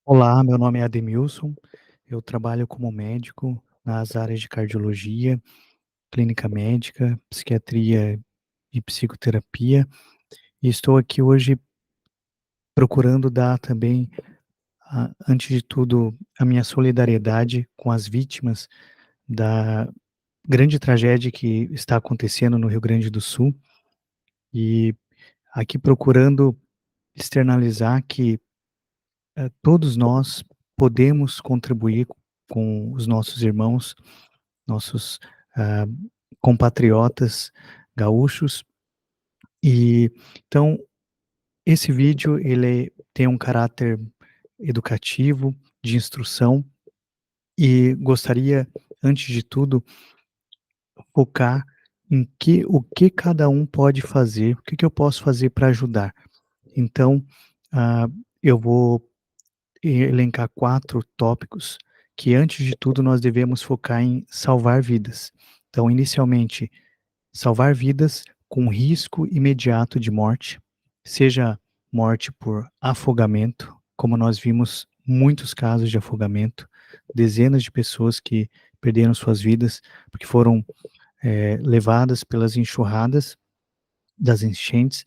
Olá, meu nome é Ademilson, eu trabalho como médico nas áreas de cardiologia, clínica médica, psiquiatria e psicoterapia, e estou aqui hoje procurando dar também, antes de tudo, a minha solidariedade com as vítimas da grande tragédia que está acontecendo no Rio Grande do Sul, e aqui procurando externalizar que todos nós podemos contribuir com os nossos irmãos, nossos ah, compatriotas gaúchos. E então esse vídeo ele tem um caráter educativo, de instrução, e gostaria, antes de tudo, focar em o que cada um pode fazer, o que que eu posso fazer para ajudar. Então, ah, eu vou elencar 4 tópicos que, antes de tudo, nós devemos focar em salvar vidas. Então, inicialmente, salvar vidas com risco imediato de morte, seja morte por afogamento, como nós vimos muitos casos de afogamento, dezenas de pessoas que perderam suas vidas porque foram levadas pelas enxurradas das enchentes,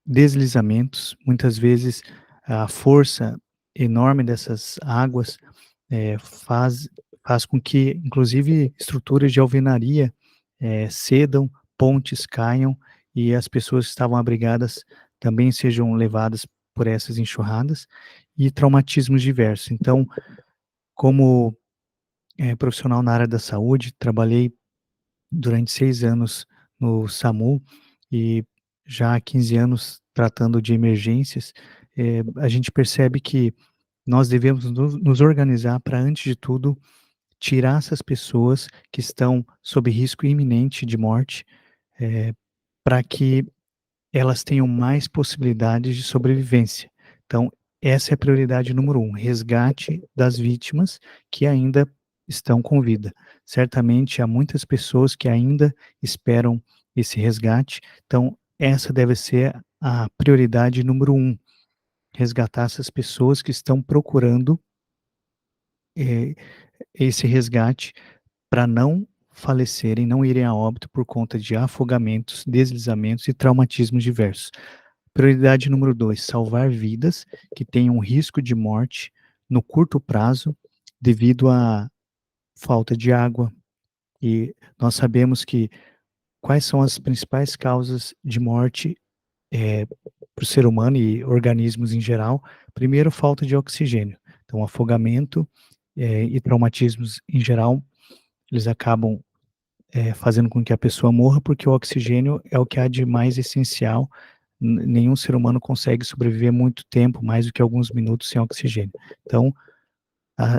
deslizamentos, muitas vezes a força enorme dessas águas faz com que, inclusive, estruturas de alvenaria cedam, pontes caiam e as pessoas que estavam abrigadas também sejam levadas por essas enxurradas e traumatismos diversos. Então, como profissional na área da saúde, trabalhei durante 6 anos no SAMU e já há 15 anos tratando de emergências. A gente percebe que nós devemos nos organizar para, antes de tudo, tirar essas pessoas que estão sob risco iminente de morte, para que elas tenham mais possibilidades de sobrevivência. Então, essa é a prioridade número um, resgate das vítimas que ainda estão com vida. Certamente há muitas pessoas que ainda esperam esse resgate, então essa deve ser a prioridade número um, resgatar essas pessoas que estão procurando eh, esse resgate para não falecerem, não irem a óbito por conta de afogamentos, deslizamentos e traumatismos diversos. Prioridade número 2, salvar vidas que tenham risco de morte no curto prazo devido à falta de água. E nós sabemos que quais são as principais causas de morte para o ser humano e organismos em geral. Primeiro, falta de oxigênio. Então, afogamento e traumatismos em geral, eles acabam fazendo com que a pessoa morra, porque o oxigênio é o que há de mais essencial. Nenhum ser humano consegue sobreviver muito tempo, mais do que alguns minutos, sem oxigênio. Então,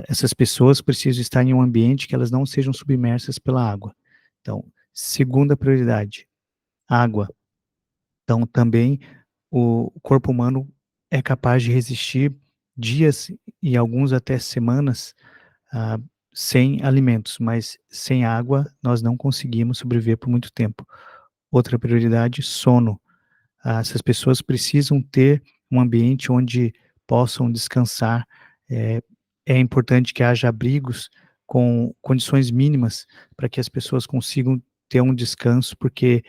essas pessoas precisam estar em um ambiente que elas não sejam submersas pela água. Então, segunda prioridade, água. Então, também o corpo humano é capaz de resistir dias e alguns até semanas ah, sem alimentos, mas sem água nós não conseguimos sobreviver por muito tempo. Outra prioridade, sono. Essas pessoas precisam ter um ambiente onde possam descansar. É, é importante que haja abrigos com condições mínimas para que as pessoas consigam ter um descanso, porque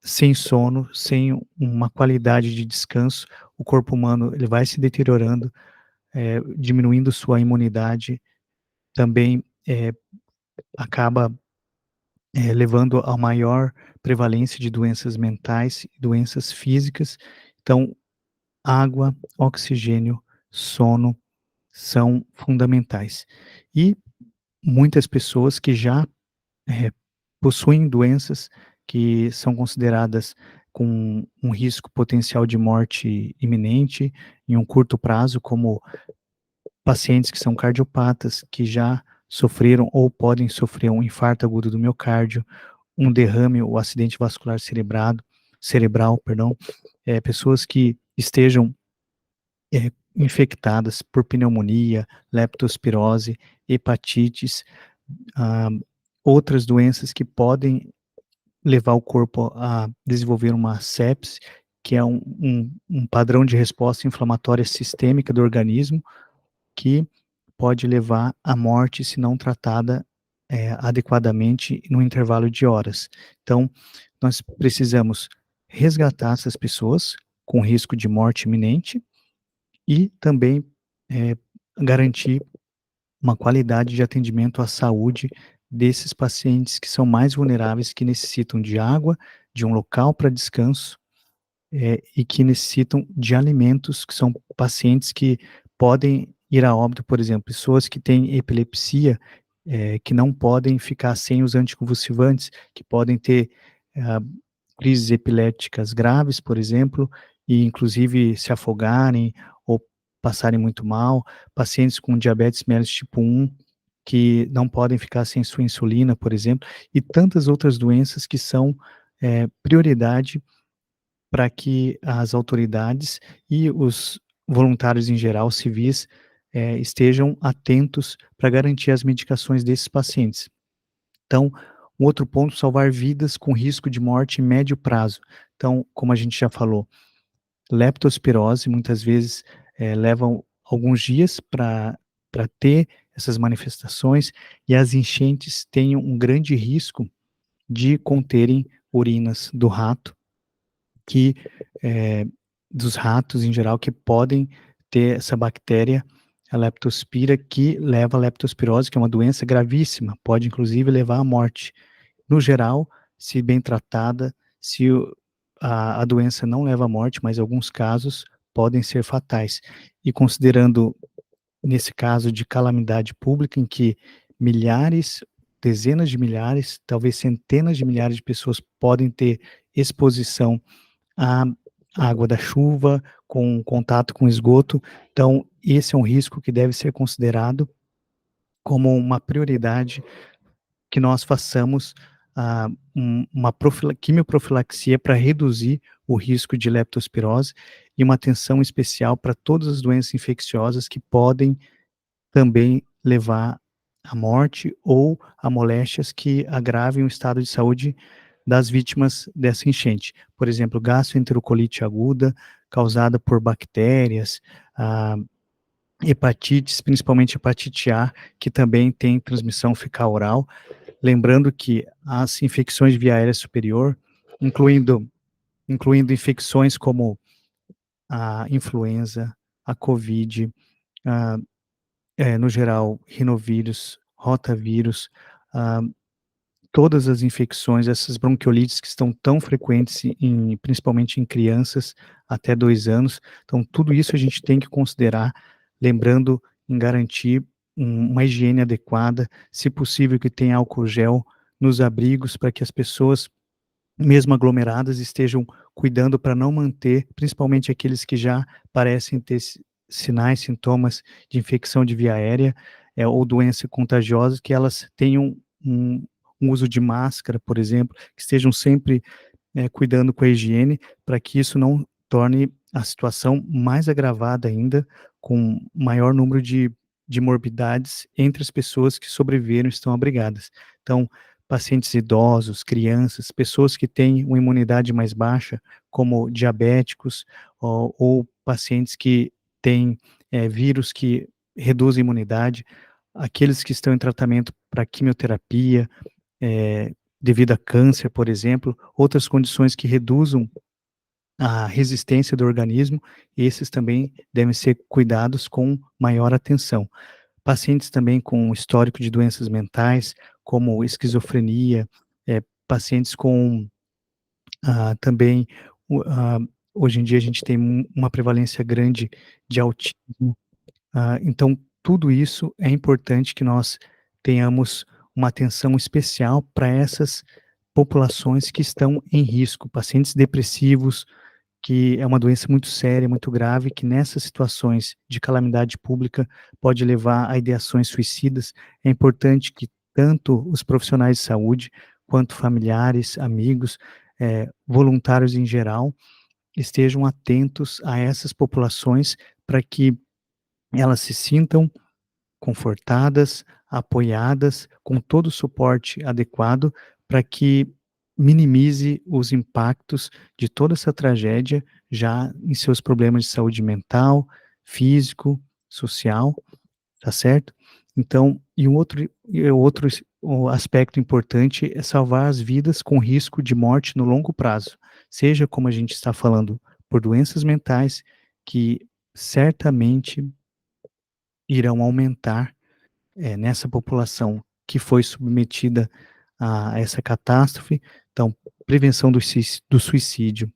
sem sono, sem uma qualidade de descanso, o corpo humano ele vai se deteriorando, diminuindo sua imunidade, também acaba levando a maior prevalência de doenças mentais, doenças físicas. Então, água, oxigênio, sono são fundamentais. E muitas pessoas que já eh, possuem doenças que são consideradas com um risco potencial de morte iminente em um curto prazo, como pacientes que são cardiopatas, que já sofreram ou podem sofrer um infarto agudo do miocárdio, um derrame ou acidente vascular cerebral, perdão, pessoas que estejam infectadas por pneumonia, leptospirose, hepatites, ah, outras doenças que podem levar o corpo a desenvolver uma sepse, que é um padrão de resposta inflamatória sistêmica do organismo, que pode levar à morte se não tratada, adequadamente no intervalo de horas. Então, nós precisamos resgatar essas pessoas com risco de morte iminente e também, eh, garantir uma qualidade de atendimento à saúde desses pacientes que são mais vulneráveis, que necessitam de água, de um local para descanso, e que necessitam de alimentos, que são pacientes que podem ir a óbito, por exemplo, pessoas que têm epilepsia, que não podem ficar sem os anticonvulsivantes, que podem ter, ah, crises epiléticas graves, por exemplo, e inclusive se afogarem ou passarem muito mal, pacientes com diabetes mellitus tipo 1, que não podem ficar sem sua insulina, por exemplo, e tantas outras doenças que são, prioridade para que as autoridades e os voluntários em geral, civis, estejam atentos para garantir as medicações desses pacientes. Então, um outro ponto, salvar vidas com risco de morte em médio prazo. Então, como a gente já falou, leptospirose muitas vezes, levam alguns dias para ter essas manifestações, e as enchentes têm um grande risco de conterem urinas do rato, que, dos ratos em geral, que podem ter essa bactéria, a leptospira, que leva à leptospirose, que é uma doença gravíssima, pode inclusive levar à morte. No geral, se bem tratada, se a doença não leva à morte, mas alguns casos podem ser fatais. E considerando, nesse caso de calamidade pública, em que milhares, dezenas de milhares, talvez centenas de milhares de pessoas podem ter exposição à água da chuva, com contato com esgoto, então esse é um risco que deve ser considerado como uma prioridade, que nós façamos, uma quimioprofilaxia para reduzir o risco de leptospirose, e uma atenção especial para todas as doenças infecciosas que podem também levar à morte ou a moléstias que agravem o estado de saúde das vítimas dessa enchente. Por exemplo, gastroenterocolites aguda, causada por bactérias, ah, hepatites, principalmente hepatite A, que também tem transmissão fecal-oral. Lembrando que as infecções de via aérea superior, incluindo, incluindo infecções como a influenza, a Covid, ah, no geral, rinovírus, rotavírus, ah, todas as infecções, essas bronquiolites que estão tão frequentes principalmente em crianças até 2 anos. Então, tudo isso a gente tem que considerar, lembrando em garantir uma higiene adequada, se possível que tenha álcool gel nos abrigos, para que as pessoas, mesmo aglomeradas, estejam cuidando para não manter, principalmente aqueles que já parecem ter sinais, sintomas de infecção de via aérea, ou doença contagiosa, que elas tenham um uso de máscara, por exemplo, que estejam sempre, cuidando com a higiene, para que isso não torne a situação mais agravada ainda, com maior número de morbidades entre as pessoas que sobreviveram e estão abrigadas. Então, pacientes idosos, crianças, pessoas que têm uma imunidade mais baixa, como diabéticos, ou pacientes que têm, vírus que reduzem a imunidade, aqueles que estão em tratamento para quimioterapia, devido a câncer, por exemplo, outras condições que reduzam a resistência do organismo, esses também devem ser cuidados com maior atenção. Pacientes também com histórico de doenças mentais, como esquizofrenia, pacientes com, também, o hoje em dia a gente tem uma prevalência grande de autismo, então tudo isso é importante que nós tenhamos uma atenção especial para essas populações que estão em risco, pacientes depressivos, que é uma doença muito séria, muito grave, que nessas situações de calamidade pública pode levar a ideações suicidas. É importante que tanto os profissionais de saúde, quanto familiares, amigos, voluntários em geral, estejam atentos a essas populações, para que elas se sintam confortadas, apoiadas, com todo o suporte adequado, para que minimize os impactos de toda essa tragédia já em seus problemas de saúde mental, físico, social, tá certo? Então, o aspecto importante é salvar as vidas com risco de morte no longo prazo, seja como a gente está falando, por doenças mentais que certamente irão aumentar, nessa população que foi submetida a essa catástrofe. Então, prevenção do suicídio,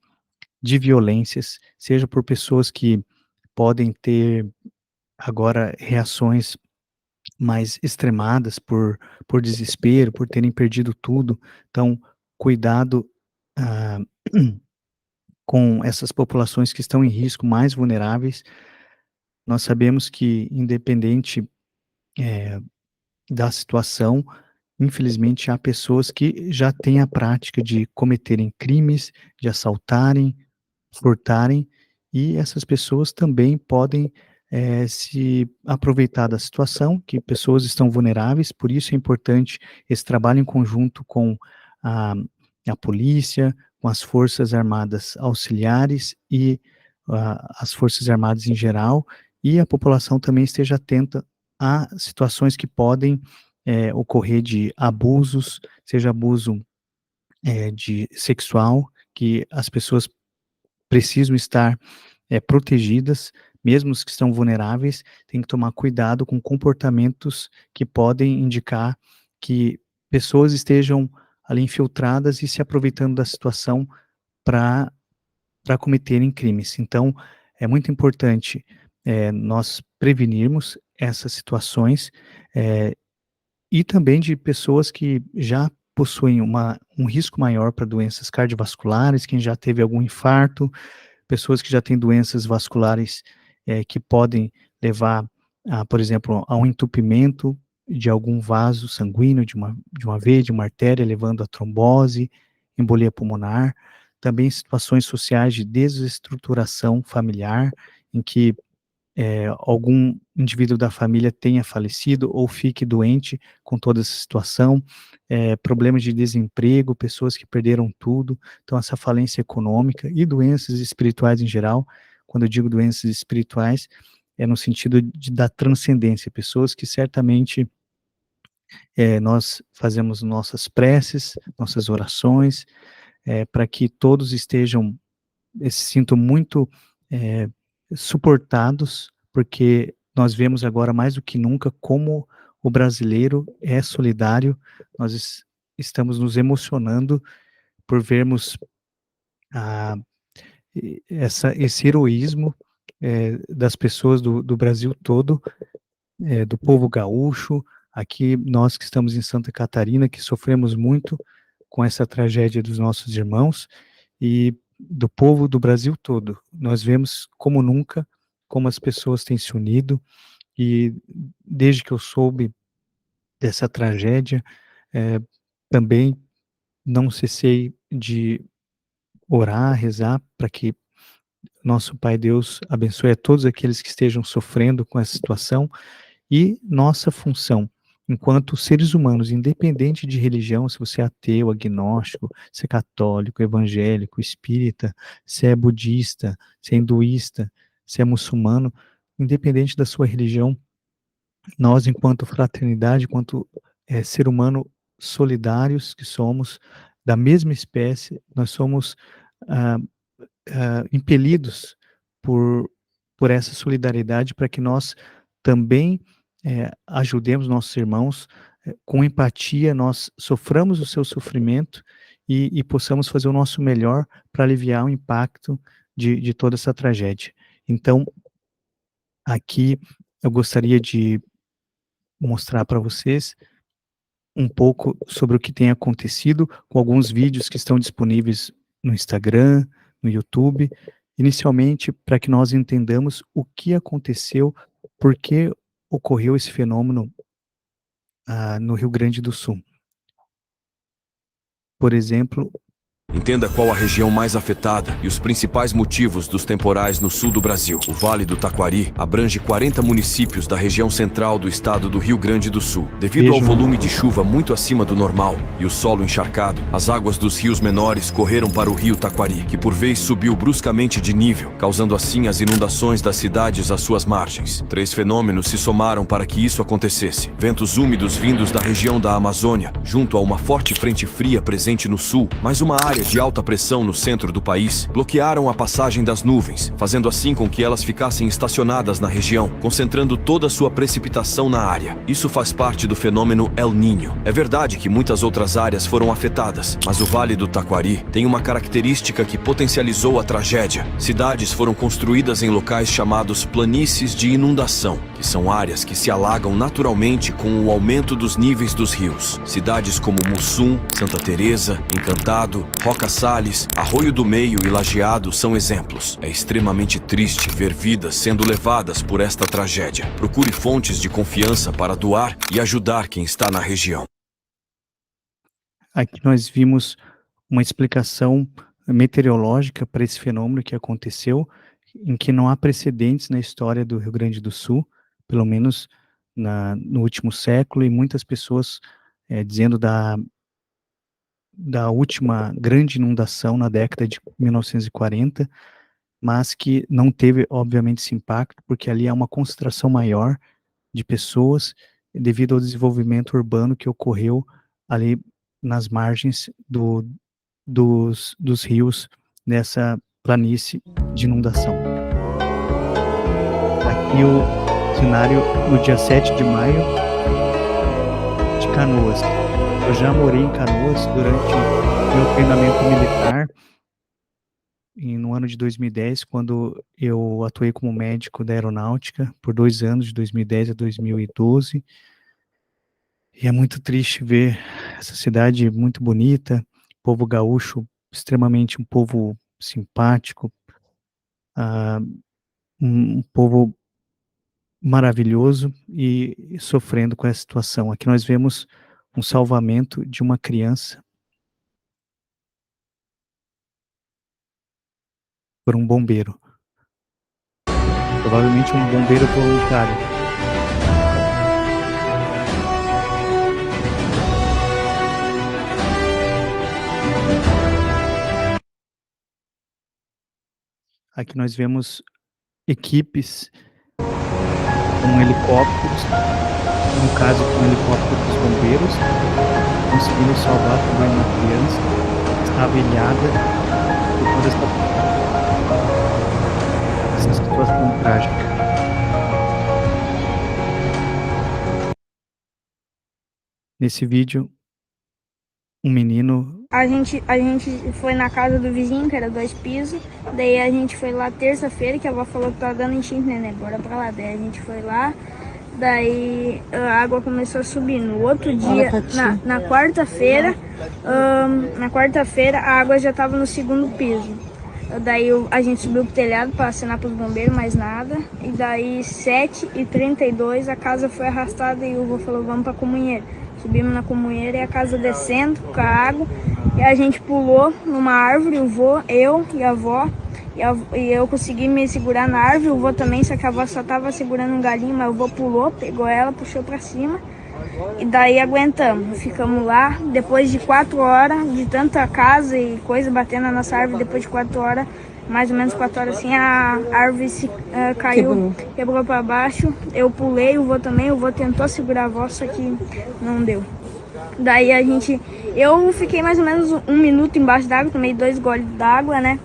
de violências, seja por pessoas que podem ter agora reações mais extremadas por desespero, por terem perdido tudo. Então, cuidado, ah, com essas populações que estão em risco, mais vulneráveis. Nós sabemos que, independente, da situação, infelizmente há pessoas que já têm a prática de cometerem crimes, de assaltarem, furtarem, e essas pessoas também podem, se aproveitar da situação, que pessoas estão vulneráveis, por isso é importante esse trabalho em conjunto com a a polícia, com as forças armadas auxiliares e as forças armadas em geral, e a população também esteja atenta a situações que podem, ocorrer de abusos, seja abuso, de sexual, que as pessoas precisam estar, protegidas, mesmo os que estão vulneráveis, tem que tomar cuidado com comportamentos que podem indicar que pessoas estejam ali infiltradas e se aproveitando da situação para cometerem crimes. Então, é muito importante, nós prevenirmos essas situações, eh, e também de pessoas que já possuem um risco maior para doenças cardiovasculares, quem já teve algum infarto, pessoas que já têm doenças vasculares, que podem levar a, por exemplo, a um entupimento de algum vaso sanguíneo, de uma veia, de uma artéria, levando a trombose, embolia pulmonar. Também situações sociais de desestruturação familiar, em que algum indivíduo da família tenha falecido ou fique doente com toda essa situação, problemas de desemprego, pessoas que perderam tudo, então essa falência econômica e doenças espirituais em geral. Quando eu digo doenças espirituais, é no sentido da transcendência, pessoas que certamente, nós fazemos nossas preces, nossas orações, para que todos estejam se sintam muito, eh, suportados, porque nós vemos agora mais do que nunca como o brasileiro é solidário. Nós estamos nos emocionando por vermos a esse heroísmo, das pessoas do Brasil todo, do povo gaúcho, aqui nós que estamos em Santa Catarina, que sofremos muito com essa tragédia dos nossos irmãos, e do povo do Brasil todo. Nós vemos como nunca como as pessoas têm se unido, e desde que eu soube dessa tragédia, eh, também não cessei de orar, rezar para que nosso Pai Deus abençoe a todos aqueles que estejam sofrendo com essa situação. E nossa função, enquanto seres humanos, independente de religião, se você é ateu, agnóstico, se é católico, evangélico, espírita, se é budista, se é hinduísta, se é muçulmano, independente da sua religião, nós, enquanto fraternidade, enquanto ser humano solidários que somos, da mesma espécie, nós somos ah, impelidos por, por essa solidariedade para que nós também ajudemos nossos irmãos com empatia, nós soframos o seu sofrimento e possamos fazer o nosso melhor para aliviar o impacto de toda essa tragédia. Então, aqui eu gostaria de mostrar para vocês um pouco sobre o que tem acontecido, com alguns vídeos que estão disponíveis no Instagram, no YouTube, inicialmente para que nós entendamos o que aconteceu, por que ocorreu esse fenômeno no Rio Grande do Sul. Por exemplo, Entenda qual a região mais afetada e os principais motivos dos temporais no sul do Brasil. O Vale do Taquari abrange 40 municípios da região central do estado do Rio Grande do Sul. Devido ao volume de chuva muito acima do normal e o solo encharcado, as águas dos rios menores correram para o rio Taquari, que por vez subiu bruscamente de nível, causando assim as inundações das cidades às suas margens. 3 fenômenos se somaram para que isso acontecesse. Ventos úmidos vindos da região da Amazônia, junto a uma forte frente fria presente no sul, mais uma área de alta pressão no centro do país, bloquearam a passagem das nuvens, fazendo assim com que elas ficassem estacionadas na região, concentrando toda a sua precipitação na área. Isso faz parte do fenômeno El Niño. É verdade que muitas outras áreas foram afetadas, mas o Vale do Taquari tem uma característica que potencializou a tragédia. Cidades foram construídas em locais chamados planícies de inundação, que são áreas que se alagam naturalmente com o aumento dos níveis dos rios. Cidades como Mussum, Santa Teresa, Encantado, Roca Salles, Arroio do Meio e Lajeado são exemplos. É extremamente triste ver vidas sendo levadas por esta tragédia. Procure fontes de confiança para doar e ajudar quem está na região. Aqui nós vimos uma explicação meteorológica para esse fenômeno que aconteceu, em que não há precedentes na história do Rio Grande do Sul, pelo menos no último século, e muitas pessoas dizendo da última grande inundação na década de 1940, mas que não teve, obviamente, esse impacto, porque ali há uma concentração maior de pessoas devido ao desenvolvimento urbano que ocorreu ali nas margens dos rios nessa planície de inundação. Aqui o cenário no dia 7 de maio de Canoas. Eu já morei em Canoas durante meu treinamento militar no ano de 2010, quando eu atuei como médico da aeronáutica por 2 anos, de 2010 a 2012. E é muito triste ver essa cidade muito bonita, povo gaúcho extremamente um povo simpático, um povo maravilhoso e sofrendo com essa situação. Aqui nós vemos um salvamento de uma criança por um bombeiro. Provavelmente um bombeiro voluntário. Aqui nós vemos equipes com helicópteros, no caso com o helicóptero dos bombeiros, conseguindo salvar também uma criança que estava ilhada por toda essa situação trágica. Nesse vídeo, um menino... A gente foi na casa do vizinho, que era 2 pisos, daí a gente foi lá terça-feira, que a avó falou que tava dando enchente, né, bora pra lá, daí a gente foi lá, daí a água começou a subir. No outro dia, na quarta-feira, a água já tava no 2º piso. Daí a gente subiu pro telhado para assinar pros bombeiros, mais nada, e daí 7h32 a casa foi arrastada e o avô falou, vamos pra comunheira. Subimos na comunheira e a casa descendo com a água. E a gente pulou numa árvore, o vô, eu e a avó. E eu consegui me segurar na árvore, o vô também, só que a avó só tava segurando um galinho, mas o vô pulou, pegou ela, puxou pra cima. E daí aguentamos, ficamos lá. Depois de 4 horas, de tanta casa e coisa batendo na nossa árvore, depois de 4 horas, mais ou menos 4 horas assim, a árvore caiu, quebrou para baixo. Eu pulei, o vô também, o vô tentou segurar a avó, só que não deu. Daí eu fiquei mais ou menos 1 minuto embaixo d'água, tomei 2 goles d'água, né?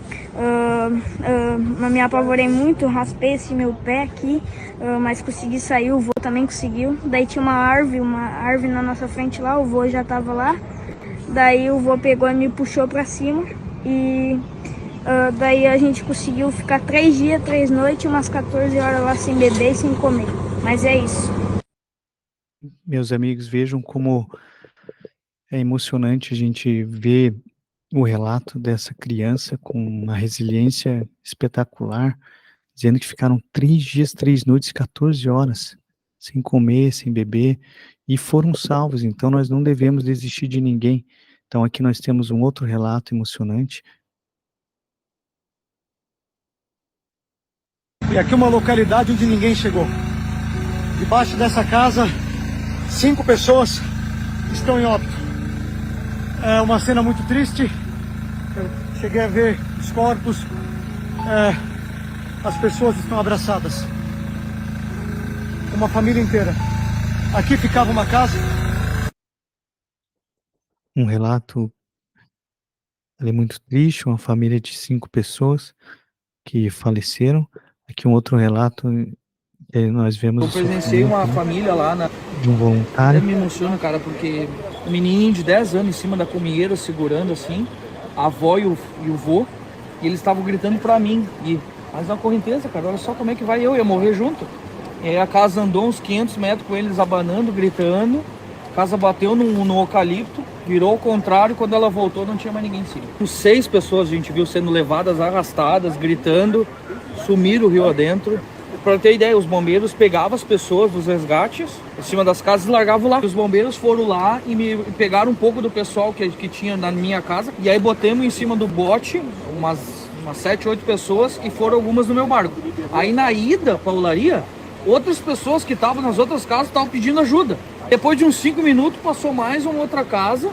Me apavorei muito, raspei esse meu pé aqui, mas consegui sair, o vô também conseguiu. Daí tinha uma árvore na nossa frente lá, o vô já tava lá. Daí o vô pegou e me puxou pra cima e daí a gente conseguiu ficar 3 dias, 3 noites, umas 14 horas lá sem beber e sem comer. Mas é isso. Meus amigos, vejam como é emocionante a gente ver o relato dessa criança com uma resiliência espetacular, dizendo que ficaram 3 dias, 3 noites, 14 horas, sem comer, sem beber, e foram salvos. Então nós não devemos desistir de ninguém. Então aqui nós temos um outro relato emocionante. E aqui uma localidade onde ninguém chegou. Debaixo dessa casa, 5 pessoas estão em óbito. É uma cena muito triste. Eu cheguei a ver os corpos. As pessoas estão abraçadas. Uma família inteira. Aqui ficava uma casa. Um relato ali muito triste, uma família de 5 pessoas que faleceram. Aqui um outro relato que nós vemos. Eu presenciei uma família lá de um voluntário. Até me emociona, cara, porque um menininho de 10 anos em cima da comieira, segurando assim, a avó e o vô, e eles estavam gritando pra mim. Mas na correnteza, cara, olha só como é que vai, eu ia morrer junto. E aí a casa andou uns 500 metros com eles abanando, gritando. A casa bateu no eucalipto, virou ao contrário, quando ela voltou não tinha mais ninguém em cima. 6 pessoas a gente viu sendo levadas, arrastadas, gritando, sumiram o rio adentro. Pra ter ideia, os bombeiros pegavam as pessoas dos resgates em cima das casas e largavam lá. Os bombeiros foram lá e me pegaram um pouco do pessoal que tinha na minha casa. E aí botamos em cima do bote umas 7, 8 pessoas e foram algumas no meu barco. Aí na ida pra olaria, outras pessoas que estavam nas outras casas estavam pedindo ajuda. Depois de uns 5 minutos passou mais uma outra casa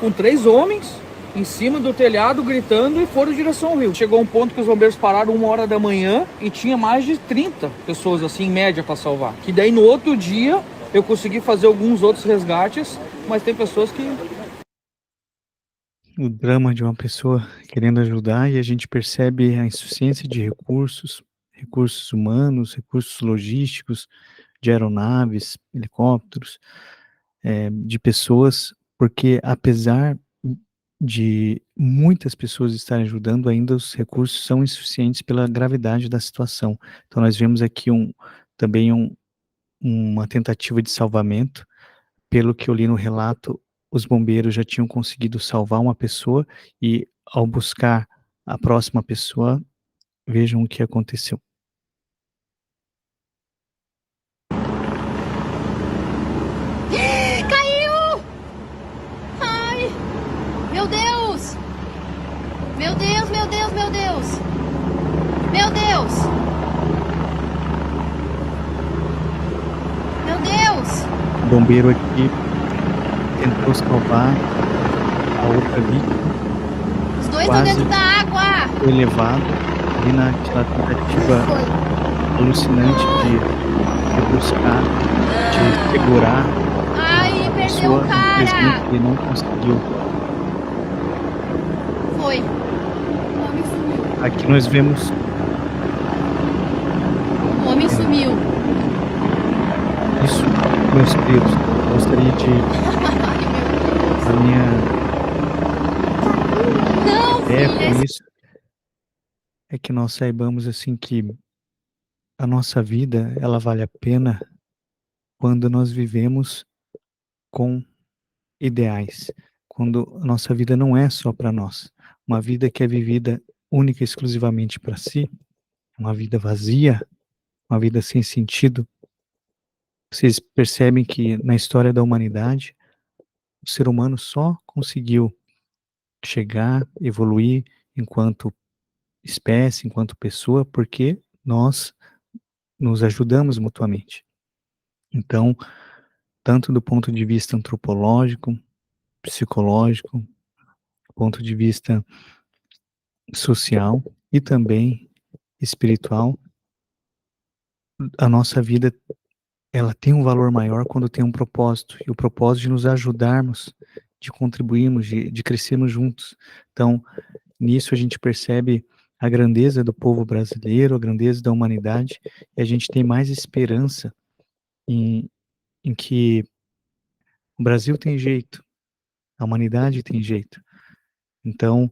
com 3 homens em cima do telhado gritando e foram em direção ao rio. Chegou um ponto que os bombeiros pararam 1h da manhã e tinha mais de 30 pessoas assim em média para salvar. Que daí no outro dia eu consegui fazer alguns outros resgates, mas tem pessoas que... O drama de uma pessoa querendo ajudar, e a gente percebe a insuficiência de recursos humanos, recursos logísticos, de aeronaves, helicópteros, de pessoas, porque apesar de muitas pessoas estarem ajudando, ainda os recursos são insuficientes pela gravidade da situação. Então nós vemos aqui também uma tentativa de salvamento. Pelo que eu li no relato, os bombeiros já tinham conseguido salvar uma pessoa e, ao buscar a próxima pessoa, vejam o que aconteceu. Caiu! Ai! Meu Deus! Meu Deus, meu Deus, meu Deus! Meu Deus! Meu Deus! O bombeiro aqui tentou salvar a outra vítima. Os dois estão dentro da água! Foi levado ali naquela tentativa alucinante de buscar, de segurar. Ai, a perdeu pessoa, o cara! infelizmente ele não conseguiu. Foi. O homem sumiu. Aqui nós vemos O homem sumiu. isso, meus queridos. Gostaria de a minha Não, ideia filha! com isso é que nós saibamos assim que a nossa vida, ela vale a pena quando nós vivemos com ideais, quando a nossa vida não é só para nós, uma vida que é vivida única e exclusivamente para si, uma vida vazia, uma vida sem sentido. Vocês percebem que na história da humanidade, o ser humano só conseguiu chegar, evoluir enquanto espécie, enquanto pessoa, porque nós nos ajudamos mutuamente. Então, tanto do ponto de vista antropológico, psicológico, ponto de vista social e também espiritual, a nossa vida, ela tem um valor maior quando tem um propósito, e o propósito de nos ajudarmos, de contribuirmos, de crescermos juntos. Então, nisso a gente percebe a grandeza do povo brasileiro, a grandeza da humanidade, e a gente tem mais esperança em que o Brasil tem jeito, a humanidade tem jeito. Então,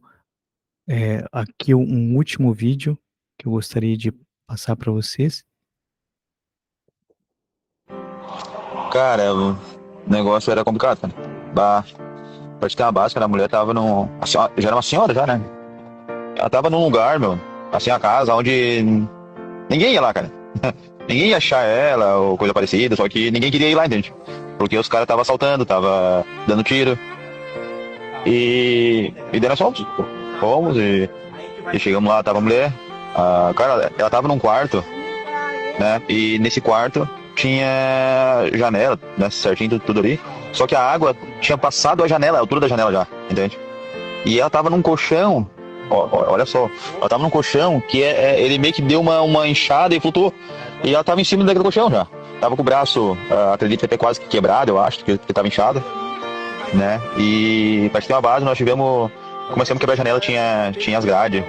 aqui um último vídeo que eu gostaria de passar para vocês. Cara, o negócio era complicado, cara. Pra te ter uma básica, a mulher tava já era uma senhora já, né? Ela tava num lugar, meu, assim, a casa onde ninguém ia lá, cara. Ninguém ia achar ela ou coisa parecida, só que ninguém queria ir lá, entende? Porque os caras tava assaltando, tava dando tiro. E daí nós fomos e chegamos lá, tava a mulher. Cara, ela tava num quarto, né? E nesse quarto tinha janela, né? Certinho, tudo ali. Só que a água tinha passado a janela, a altura da janela já, entende? E ela tava num colchão, olha só, ela tava num colchão que ele meio que deu uma inchada e flutuou. E ela tava em cima daquele colchão já. Tava com o braço, acredito que até quase que quebrado, eu acho, que tava inchada, né? E pra ter uma base, começamos a quebrar a janela, tinha as grades.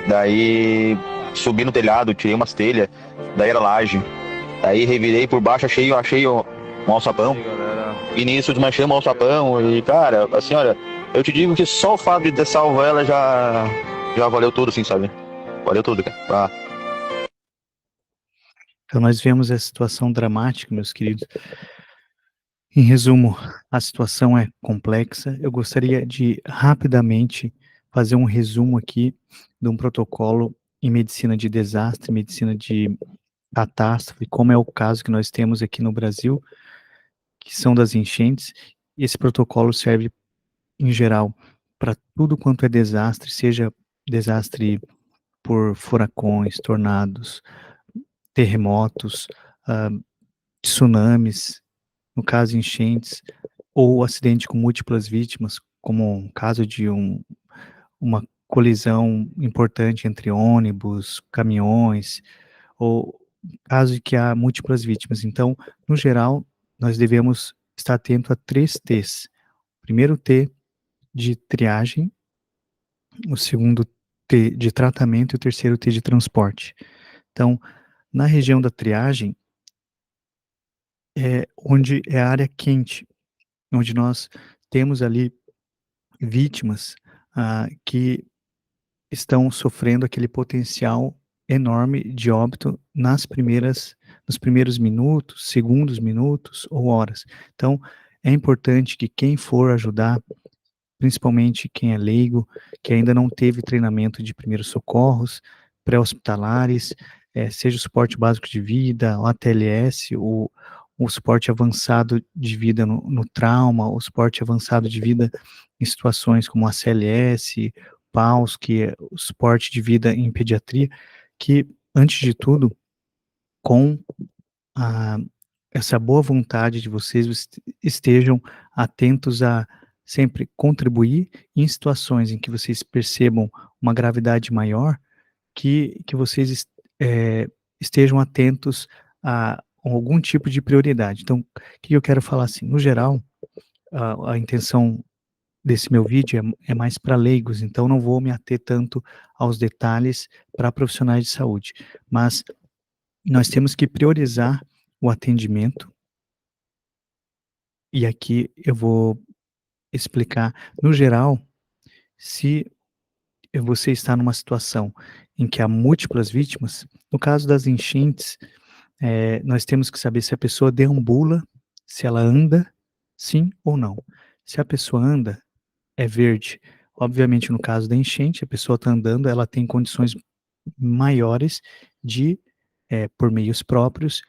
Daí subi no telhado, tirei umas telhas, daí era laje. Daí revirei por baixo, achei um alçapão. E nisso desmanchei um alçapão. E cara, assim, olha, eu te digo que só o fato de ter salvo ela já valeu tudo, assim, sabe? Valeu tudo, cara. Então nós vemos essa situação dramática, meus queridos. Em resumo, a situação é complexa. Eu gostaria de rapidamente fazer um resumo aqui de um protocolo em medicina de desastre, medicina de catástrofe, como é o caso que nós temos aqui no Brasil, que são das enchentes. Esse protocolo serve, em geral, para tudo quanto é desastre, seja desastre por furacões, tornados, terremotos, tsunamis, no caso enchentes, ou acidente com múltiplas vítimas, como um caso de uma colisão importante entre ônibus, caminhões, ou caso de que há múltiplas vítimas. Então, no geral, nós devemos estar atento a 3 T's. O primeiro T de triagem, o segundo T de tratamento e o terceiro T de transporte. Então, na região da triagem, onde é a área quente, onde nós temos ali vítimas que estão sofrendo aquele potencial enorme de óbito nos primeiros minutos, segundos, minutos ou horas. Então, é importante que quem for ajudar, principalmente quem é leigo, que ainda não teve treinamento de primeiros socorros, pré-hospitalares, seja o suporte básico de vida, o ATLS, o suporte avançado de vida no trauma, o suporte avançado de vida em situações como a CLS, PAUS, que é o suporte de vida em pediatria, que, antes de tudo, com essa boa vontade de vocês, estejam atentos a sempre contribuir em situações em que vocês percebam uma gravidade maior, que vocês estejam atentos a algum tipo de prioridade. Então, o que eu quero falar assim, no geral, a intenção desse meu vídeo é mais para leigos, então não vou me ater tanto aos detalhes para profissionais de saúde, mas nós temos que priorizar o atendimento, e aqui eu vou explicar, no geral, se você está numa situação em que há múltiplas vítimas, no caso das enchentes, nós temos que saber se a pessoa deambula, se ela anda, sim ou não. Se a pessoa anda, é verde. Obviamente, no caso da enchente, a pessoa está andando, ela tem condições maiores de, por meios próprios,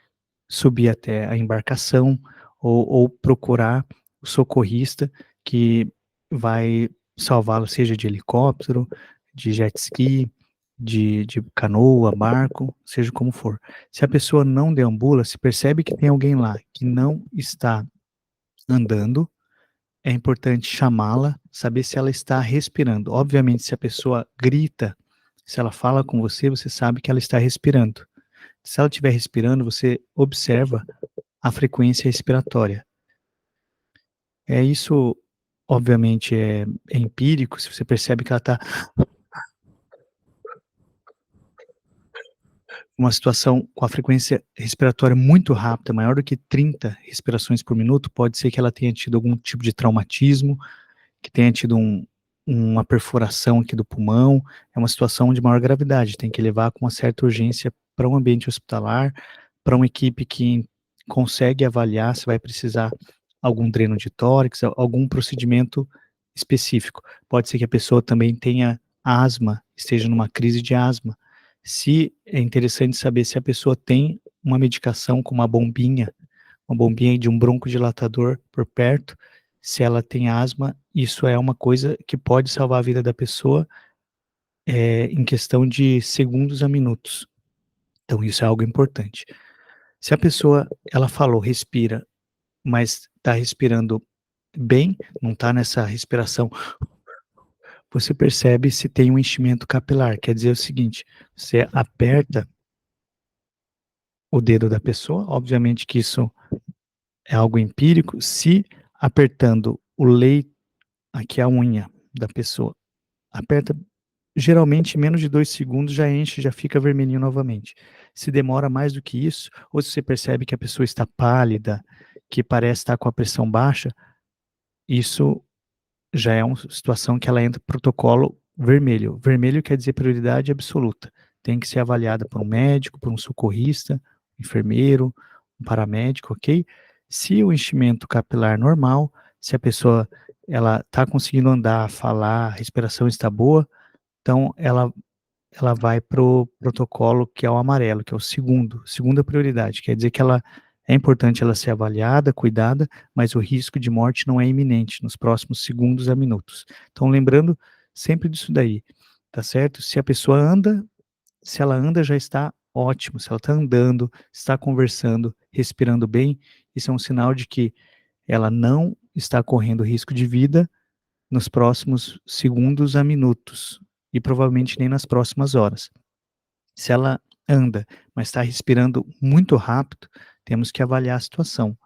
subir até a embarcação ou procurar o socorrista que vai salvá-lo, seja de helicóptero, de jet ski, de canoa, barco, seja como for. Se a pessoa não deambula, se percebe que tem alguém lá que não está andando, é importante chamá-la, saber se ela está respirando. Obviamente, se a pessoa grita, se ela fala com você, você sabe que ela está respirando. Se ela estiver respirando, você observa a frequência respiratória. Isso, obviamente, é empírico, se você percebe que ela está uma situação com a frequência respiratória muito rápida, maior do que 30 respirações por minuto, pode ser que ela tenha tido algum tipo de traumatismo, que tenha tido uma perfuração aqui do pulmão, é uma situação de maior gravidade, tem que levar com uma certa urgência para um ambiente hospitalar, para uma equipe que consegue avaliar se vai precisar algum dreno de tórax, algum procedimento específico. Pode ser que a pessoa também tenha asma, esteja numa crise de asma. Se é interessante saber se a pessoa tem uma medicação com uma bombinha de um broncodilatador por perto, se ela tem asma, isso é uma coisa que pode salvar a vida da pessoa, em questão de segundos a minutos. Então isso é algo importante. Se a pessoa, ela falou: "Respira", mas está respirando bem, não está nessa respiração, você percebe se tem um enchimento capilar. Quer dizer o seguinte: você aperta o dedo da pessoa, obviamente que isso é algo empírico, se apertando o leito, aqui a unha da pessoa, aperta, geralmente em menos de 2 segundos já enche, já fica vermelhinho novamente. Se demora mais do que isso, ou se você percebe que a pessoa está pálida, que parece estar com a pressão baixa, isso já é uma situação que ela entra no protocolo vermelho. Vermelho quer dizer prioridade absoluta. Tem que ser avaliada por um médico, por um socorrista, um enfermeiro, um paramédico, ok? Se o enchimento capilar normal, se a pessoa ela está conseguindo andar, falar, a respiração está boa, então ela vai para o protocolo que é o amarelo, que é o segunda prioridade. Quer dizer que ela é importante ela ser avaliada, cuidada, mas o risco de morte não é iminente nos próximos segundos a minutos. Então, lembrando sempre disso daí, tá certo? Se a pessoa anda, se ela anda já está ótimo, se ela está andando, está conversando, respirando bem, isso é um sinal de que ela não está correndo risco de vida nos próximos segundos a minutos, e provavelmente nem nas próximas horas. Se ela anda, mas está respirando muito rápido, temos que avaliar a situação.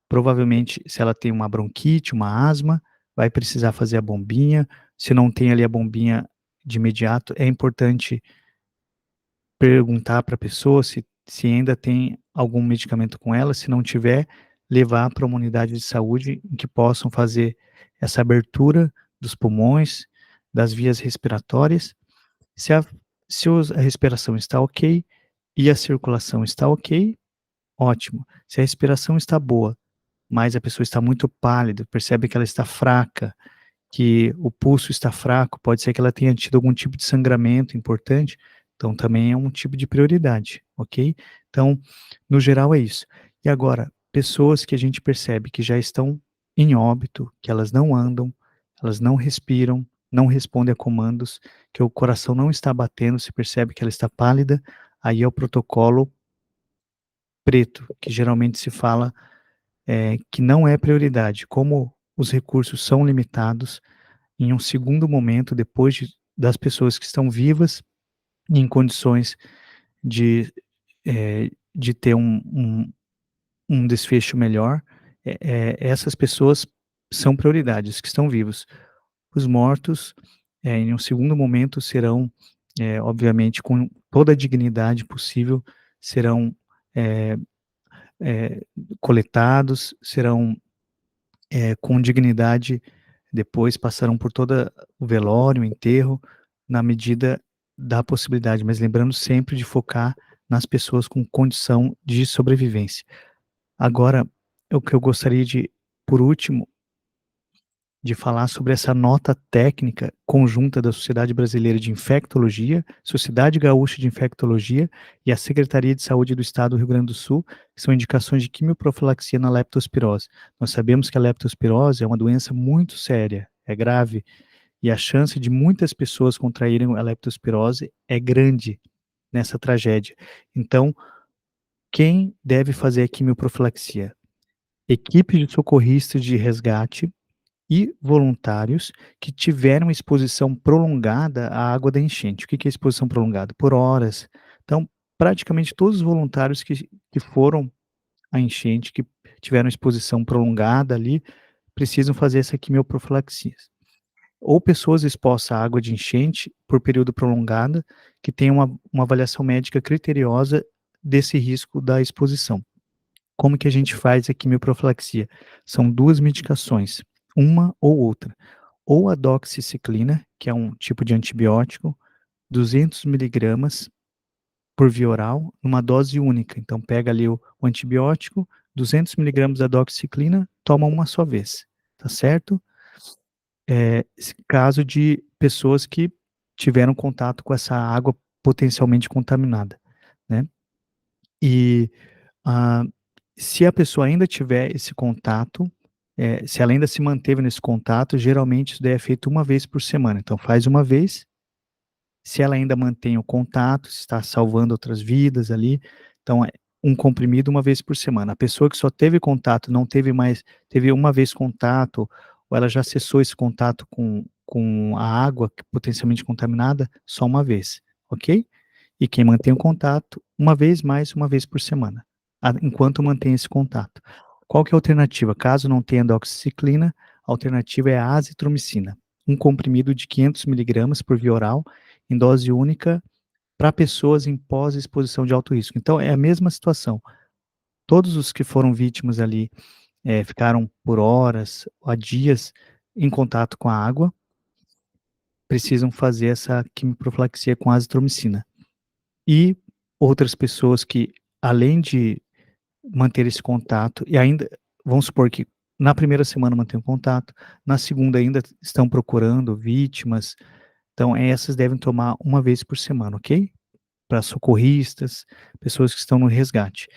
Provavelmente, se ela tem uma bronquite, uma asma, vai precisar fazer a bombinha. Se não tem ali a bombinha de imediato, é importante perguntar para a pessoa se ainda tem algum medicamento com ela. Se não tiver, levar para uma unidade de saúde em que possam fazer essa abertura dos pulmões, das vias respiratórias. Se a, se a respiração está ok e a circulação está ok, ótimo. Se a respiração está boa, mas a pessoa está muito pálida, percebe que ela está fraca, que o pulso está fraco, pode ser que ela tenha tido algum tipo de sangramento importante, então também é um tipo de prioridade, ok? Então, no geral é isso. E agora, pessoas que a gente percebe que já estão em óbito, que elas não andam, elas não respiram, não respondem a comandos, que o coração não está batendo, se percebe que ela está pálida, aí é o protocolo preto, que geralmente se fala que não é prioridade. Como os recursos são limitados, em um segundo momento, depois das pessoas que estão vivas, em condições de, de ter um desfecho melhor, essas pessoas são prioridades, que estão vivos. Os mortos, em um segundo momento, serão, obviamente, com toda a dignidade possível, serão é, coletados, serão com dignidade, depois passarão por todo o velório, o enterro, na medida da possibilidade, mas lembrando sempre de focar nas pessoas com condição de sobrevivência. Agora, o que eu gostaria de, por último, de falar sobre essa nota técnica conjunta da Sociedade Brasileira de Infectologia, Sociedade Gaúcha de Infectologia e a Secretaria de Saúde do Estado do Rio Grande do Sul, que são indicações de quimioprofilaxia na leptospirose. Nós sabemos que a leptospirose é uma doença muito séria, é grave, e a chance de muitas pessoas contraírem a leptospirose é grande nessa tragédia. Então, quem deve fazer a quimioprofilaxia? Equipe de socorristas de resgate e voluntários que tiveram exposição prolongada à água da enchente. O que é exposição prolongada? Por horas. Então, praticamente todos os voluntários que foram à enchente, que tiveram exposição prolongada ali, precisam fazer essa quimioprofilaxia. Ou pessoas expostas à água de enchente por período prolongado, que tem uma avaliação médica criteriosa desse risco da exposição. Como que a gente faz a quimioprofilaxia? São 2 medicações, uma ou outra. Ou a doxiciclina, que é um tipo de antibiótico, 200 miligramas por via oral, numa dose única. Então, pega ali o antibiótico, 200 miligramas da doxiciclina, toma uma só vez, tá certo? Caso de pessoas que tiveram contato com essa água potencialmente contaminada, né? E se a pessoa ainda tiver esse contato, se ela ainda se manteve nesse contato, geralmente isso daí é feito uma vez por semana. Então, faz uma vez. Se ela ainda mantém o contato, se está salvando outras vidas ali, então é um comprimido uma vez por semana. A pessoa que só teve contato, não teve mais, teve uma vez contato, ou ela já cessou esse contato com a água potencialmente contaminada, só uma vez, ok? E quem mantém o contato, uma vez mais, uma vez por semana, enquanto mantém esse contato. Qual que é a alternativa? Caso não tenha doxiciclina, a alternativa é a azitromicina, um comprimido de 500 miligramas por via oral, em dose única, para pessoas em pós-exposição de alto risco. Então, é a mesma situação. Todos os que foram vítimas ali ficaram por horas, a dias, em contato com a água, precisam fazer essa quimiprofilaxia com azitromicina. E outras pessoas que, além de manter esse contato, e ainda, vamos supor que na primeira semana mantém o contato, na segunda ainda estão procurando vítimas, então essas devem tomar uma vez por semana, ok? Para socorristas, pessoas que estão no resgate.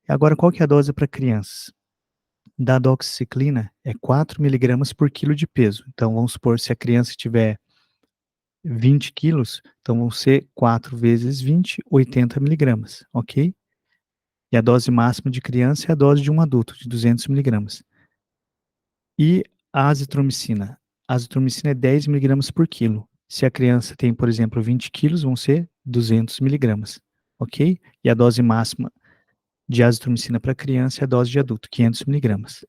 Agora, qual que é a dose para crianças? Da doxiciclina é 4 miligramas por quilo de peso. Então, vamos supor, se a criança tiver 20 quilos, então vão ser 4 vezes 20, 80 miligramas, ok? E a dose máxima de criança é a dose de um adulto, de 200 miligramas. E a azitromicina? A azitromicina é 10 miligramas por quilo. Se a criança tem, por exemplo, 20 quilos, vão ser 200 miligramas, ok? E a dose máxima de azitromicina para criança é a dose de adulto, 500 miligramas.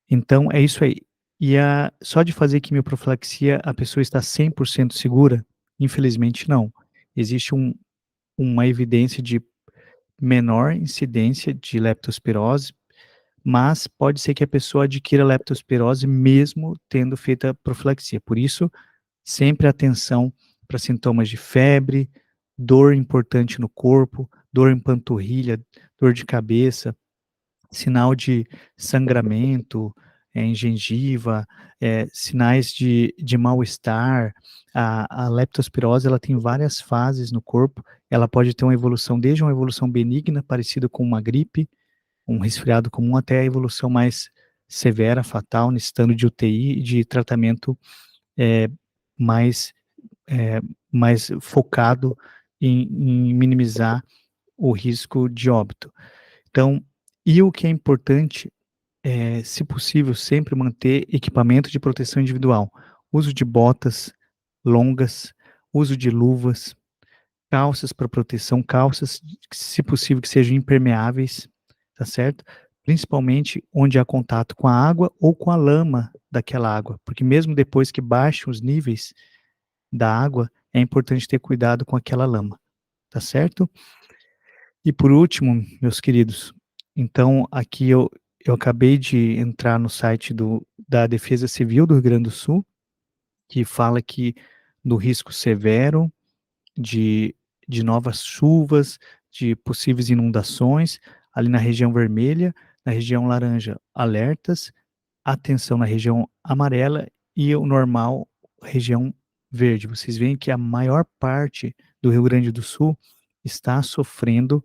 Então, é isso aí. E só de fazer quimioprofilaxia, a pessoa está 100% segura? Infelizmente, não. Existe uma evidência de menor incidência de leptospirose, mas pode ser que a pessoa adquira leptospirose mesmo tendo feito a profilaxia. Por isso, sempre atenção para sintomas de febre, dor importante no corpo, dor em panturrilha, dor de cabeça, sinal de sangramento em gengiva, sinais de mal-estar. A leptospirose ela tem várias fases no corpo, ela pode ter uma evolução, desde uma evolução benigna, parecida com uma gripe, um resfriado comum, até a evolução mais severa, fatal, necessitando de UTI e de tratamento mais, mais focado em minimizar o risco de óbito. Então, e o que é importante é, se possível, sempre manter equipamento de proteção individual, uso de botas longas, uso de luvas, calças para proteção, calças, se possível, que sejam impermeáveis, tá certo? Principalmente onde há contato com a água ou com a lama daquela água, porque mesmo depois que baixam os níveis da água, é importante ter cuidado com aquela lama, tá certo? E por último, meus queridos, então aqui eu acabei de entrar no site da Defesa Civil do Rio Grande do Sul, que fala que do risco severo de novas chuvas, de possíveis inundações, ali na região vermelha, na região laranja, alertas, atenção na região amarela e o normal, região verde. Vocês veem que a maior parte do Rio Grande do Sul está sofrendo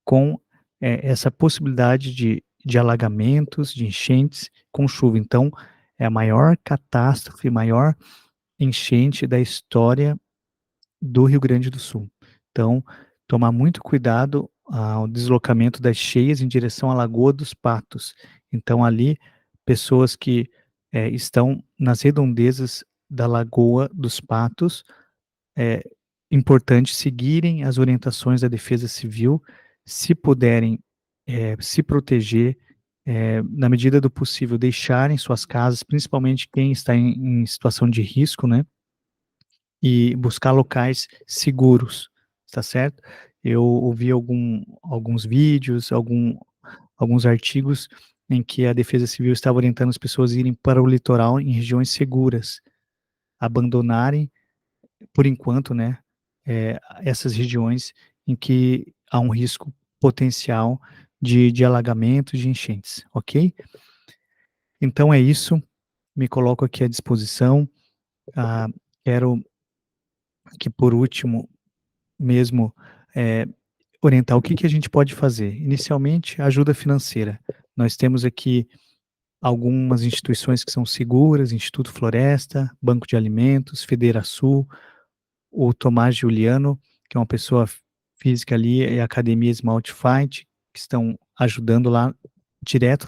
com essa possibilidade de alagamentos, de enchentes com chuva. Então, é a maior catástrofe, maior enchente da história do Rio Grande do Sul. Então, tomar muito cuidado ao deslocamento das cheias em direção à Lagoa dos Patos. Então, ali, pessoas que estão nas redondezas da Lagoa dos Patos, é importante seguirem as orientações da Defesa Civil, se puderem se proteger, na medida do possível, deixarem suas casas, principalmente quem está em situação de risco, né? E buscar locais seguros, tá certo? Eu ouvi alguns vídeos, alguns artigos em que a Defesa Civil estava orientando as pessoas a irem para o litoral em regiões seguras, abandonarem, por enquanto, né, essas regiões em que há um risco potencial de alagamentos, de enchentes, ok? Então é isso, me coloco aqui à disposição. Quero aqui, por último, mesmo orientar o que a gente pode fazer. Inicialmente, ajuda financeira. Nós temos aqui algumas instituições que são seguras, Instituto Floresta, Banco de Alimentos, Federação, o Tomás Giuliano, que é uma pessoa física ali, e a Academia Smart Fight, que estão ajudando lá direto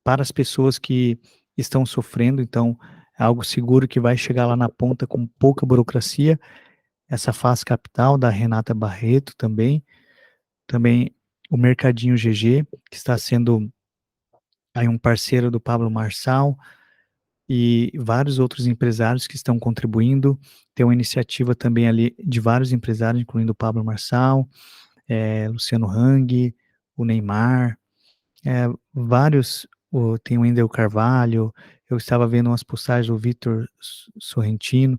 para as pessoas que estão sofrendo, então é algo seguro que vai chegar lá na ponta com pouca burocracia. Essa Faz Capital, da Renata Barreto também o Mercadinho GG, que está sendo aí um parceiro do Pablo Marçal, e vários outros empresários que estão contribuindo. Tem uma iniciativa também ali de vários empresários, incluindo o Pablo Marçal, Luciano Hang, o Neymar, vários, tem o Wendel Carvalho, eu estava vendo umas postagens do Vitor Sorrentino,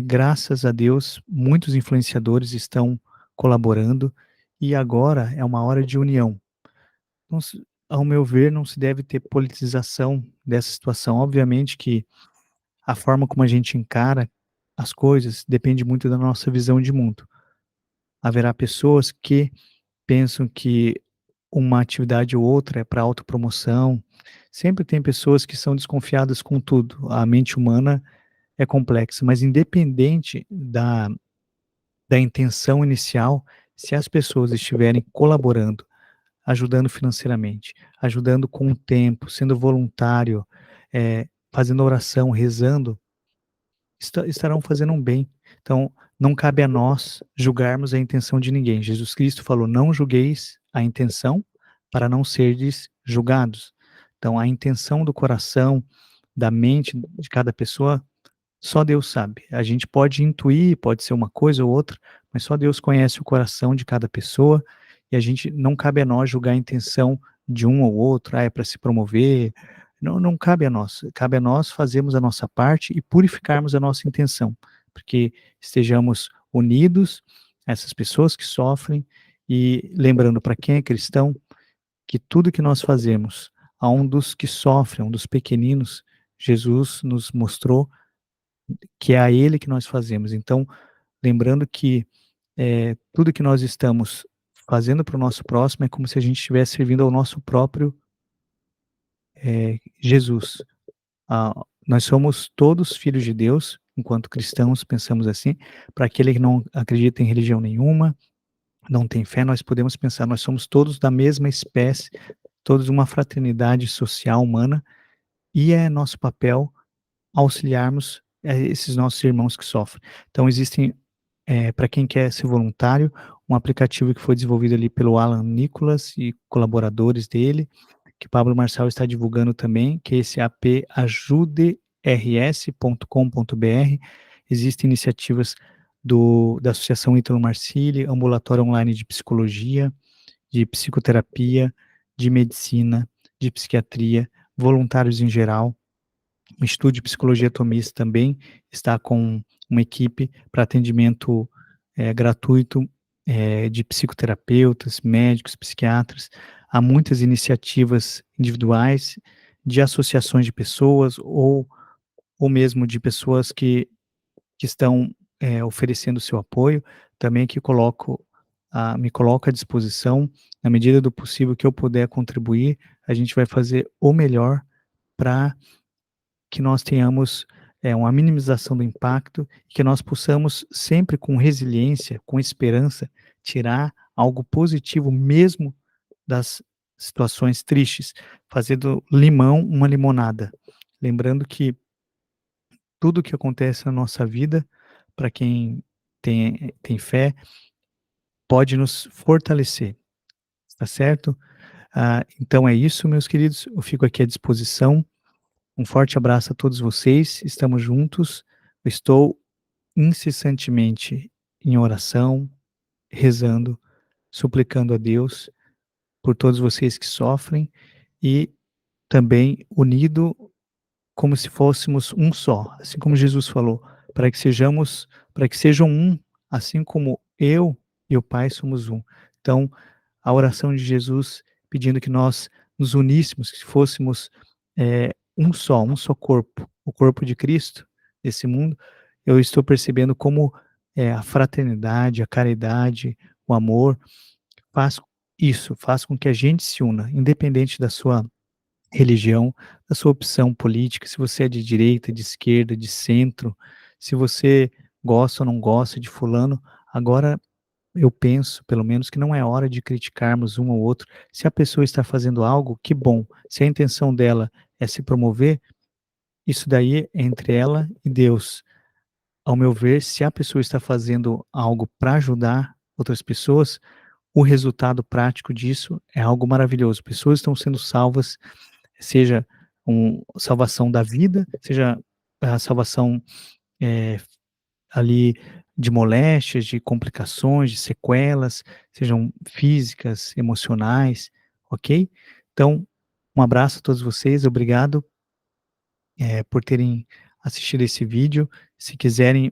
graças a Deus, muitos influenciadores estão colaborando, e agora é uma hora de união. Então, ao meu ver, não se deve ter politização dessa situação. Obviamente que a forma como a gente encara as coisas depende muito da nossa visão de mundo. Haverá pessoas que pensam que uma atividade ou outra é para autopromoção. Sempre tem pessoas que são desconfiadas com tudo. A mente humana é complexa, mas independente da intenção inicial, se as pessoas estiverem colaborando, ajudando financeiramente, ajudando com o tempo, sendo voluntário, fazendo oração, rezando, estarão fazendo um bem. Então, não cabe a nós julgarmos a intenção de ninguém. Jesus Cristo falou: não julgueis a intenção, para não serdes julgados. Então, a intenção do coração, da mente de cada pessoa, só Deus sabe. A gente pode intuir, pode ser uma coisa ou outra, mas só Deus conhece o coração de cada pessoa, e a gente, não cabe a nós julgar a intenção de um ou outro, é para se promover. Não cabe a nós. Cabe a nós fazermos a nossa parte e purificarmos a nossa intenção, porque estejamos unidos a essas pessoas que sofrem, e lembrando para quem é cristão que tudo que nós fazemos a um dos que sofrem, a um dos pequeninos, Jesus nos mostrou que é a Ele que nós fazemos. Então, lembrando que tudo que nós estamos fazendo para o nosso próximo é como se a gente estivesse servindo ao nosso próprio Jesus. Nós somos todos filhos de Deus, enquanto cristãos pensamos assim. Para aquele que não acredita em religião nenhuma, não tem fé, nós podemos pensar, nós somos todos da mesma espécie, todos uma fraternidade social humana, e é nosso papel auxiliarmos esses nossos irmãos que sofrem. Então, existem, para quem quer ser voluntário, um aplicativo que foi desenvolvido ali pelo Alan Nicolas e colaboradores dele, que Pablo Marçal está divulgando também, que é esse app ajuders.com.br. Existem iniciativas da Associação Ítalo Marcilli, ambulatório online de psicologia, de psicoterapia, de medicina, de psiquiatria, voluntários em geral. O Instituto de Psicologia Tomista também está com uma equipe para atendimento gratuito de psicoterapeutas, médicos, psiquiatras. Há muitas iniciativas individuais, de associações de pessoas, ou mesmo de pessoas que estão oferecendo seu apoio, também que me coloco à disposição, na medida do possível que eu puder contribuir, a gente vai fazer o melhor para que nós tenhamos uma minimização do impacto, e que nós possamos sempre, com resiliência, com esperança, tirar algo positivo mesmo das situações tristes, fazer do limão uma limonada. Lembrando que tudo que acontece na nossa vida, para quem tem fé, pode nos fortalecer, tá certo? Então é isso, meus queridos, eu fico aqui à disposição. Um forte abraço a todos vocês, estamos juntos, eu estou incessantemente em oração, rezando, suplicando a Deus por todos vocês que sofrem, e também unido como se fôssemos um só, assim como Jesus falou, para que sejam um, assim como eu e o Pai somos um. Então, a oração de Jesus pedindo que nós nos uníssemos, que fôssemos um só corpo, o corpo de Cristo nesse mundo. Eu estou percebendo como a fraternidade, a caridade, o amor faz com que a gente se una, independente da sua religião, da sua opção política, se você é de direita, de esquerda, de centro, se você gosta ou não gosta de fulano. Agora, eu penso, pelo menos, que não é hora de criticarmos um ou outro. Se a pessoa está fazendo algo, que bom. Se a intenção dela é se promover, isso daí é entre ela e Deus. Ao meu ver, se a pessoa está fazendo algo para ajudar outras pessoas, o resultado prático disso é algo maravilhoso. Pessoas estão sendo salvas, seja salvação da vida, seja a salvação é, ali de moléstias, de complicações, de sequelas, sejam físicas, emocionais, ok? Então, um abraço a todos vocês, obrigado por terem assistido esse vídeo. Se quiserem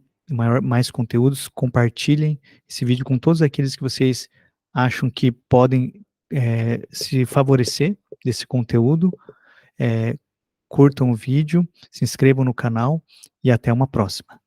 mais conteúdos, compartilhem esse vídeo com todos aqueles que vocês acham que podem se favorecer desse conteúdo. Curtam o vídeo, se inscrevam no canal e até uma próxima.